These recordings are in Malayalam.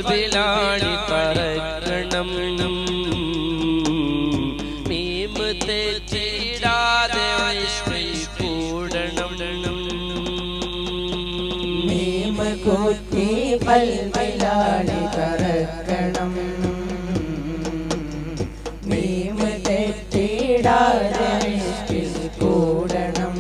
കൽബിലാണി പറക്കണം മീമ് തെറ്റിടാതെ ഇഷ്കിൽ കൂടണം മീമ് കൂട്ടി കൽബിലാണി പറക്കണം മീമ് തെറ്റിടാതെ ഇഷ്കിൽ കൂടണം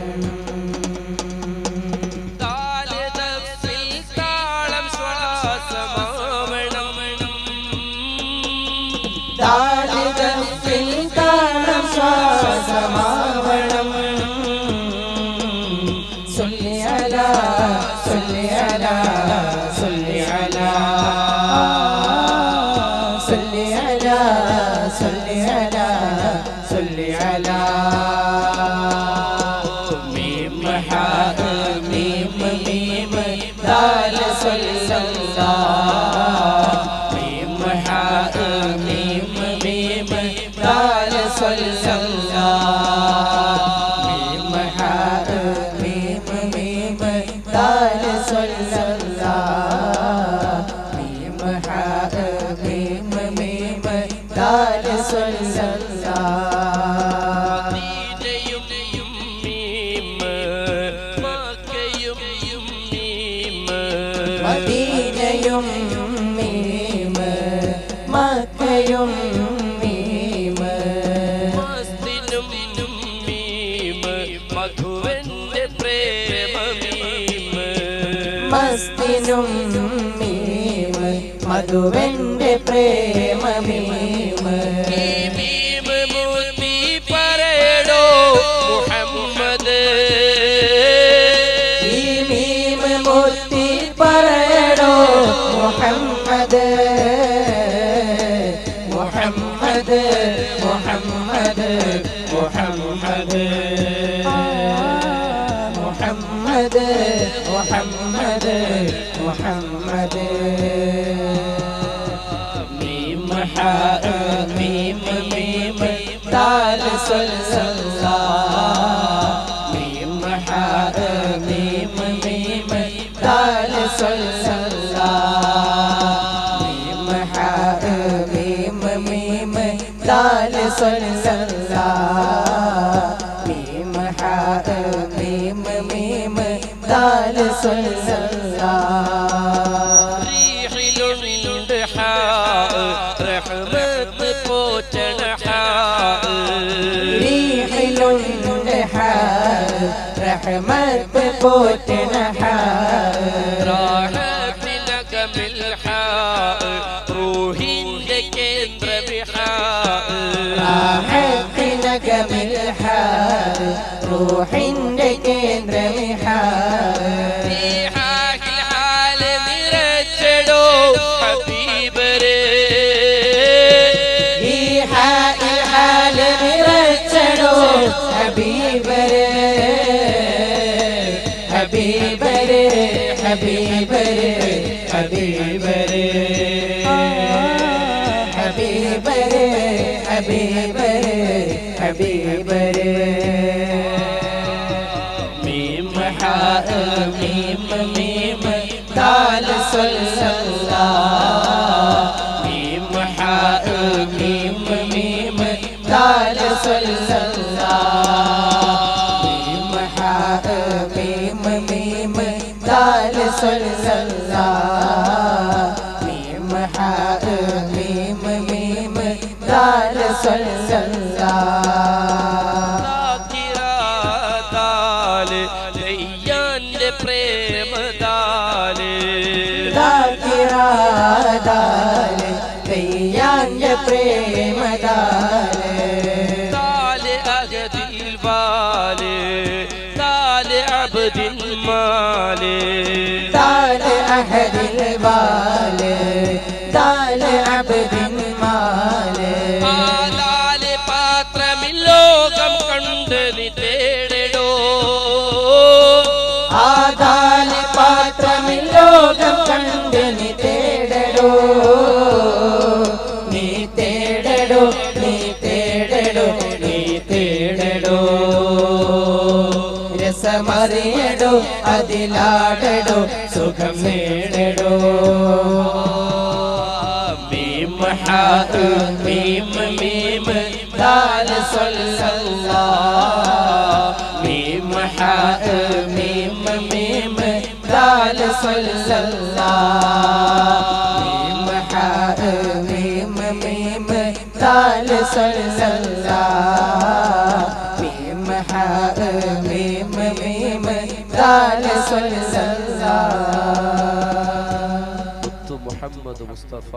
മദീനയും മീമ് മക്കയും മീമ് മസ്തിനും മീമ് മധുവന്റെ പ്രേമ മീമ് മസ്തിനും മീമ് മധുവന്റെ പ്രേമ മീമ് മീമ് മുത്തി പറയടോ മുഹമ്മദ് മുഹമ്മദ് മുഹമ്മദ് മുഹമ്മദ് മുഹമ്മദ് മുഹമ്മദ് മുഹമ്മദ് മുഹമ്മദ് മീം ഹാ മീം മീം ദാൽ സല്ലല്ലാഹ് മീം ഹാ മീം മീം ദാൽ സല്ലല്ലാഹ് دال صلى الله ميم حاء ميم ميم دال صلى الله ريحلند حاء رحمة بوتن حاء ريحلند حاء رحمة بوتن حاء راحت لك بالحاء روحي كندر بحاء راحت بالحاء روح كندر محاء ريحك الحال مرتدو حبيب ريحك الحال مرتدو حبيب حبيب حبيب حبيب حبيب حبيب حبيب ميم حاء ميم ميم دال صلى الله ميم حاء ميم ميم دال صلى الله ميم حاء ميم ميم دال صلى الله ميم حاء ميم ميم دال صلى الله دال ليان بريم دال ذاكرا دال ليان بريم دال دال أجد البال دال عبد المال دال أحد البال دال عبد المال دال പാത്രം ലോകം കണ്ടു തേടടോ ആദാൽ പാത്രം ലോകം കണ്ടു തേടടോ നീ തേടടോ നീ തേടടോ നീ തേടടോ രസമറിയടോ അതിലാടടോ സുഖം നേടടോ ഹാ മീം മീം ദാൽ സല്ലല്ലാഹ് മീം ഹാ മീം മീം ദാൽ സല്ലല്ലാഹ് മീം ഹാ മീം മീം ദാൽ സല്ലല്ലാഹ് മീം ഹാ മീം മീം ദാൽ സല്ലല്ലാഹ് മുഹമ്മദ് മുസ്തഫ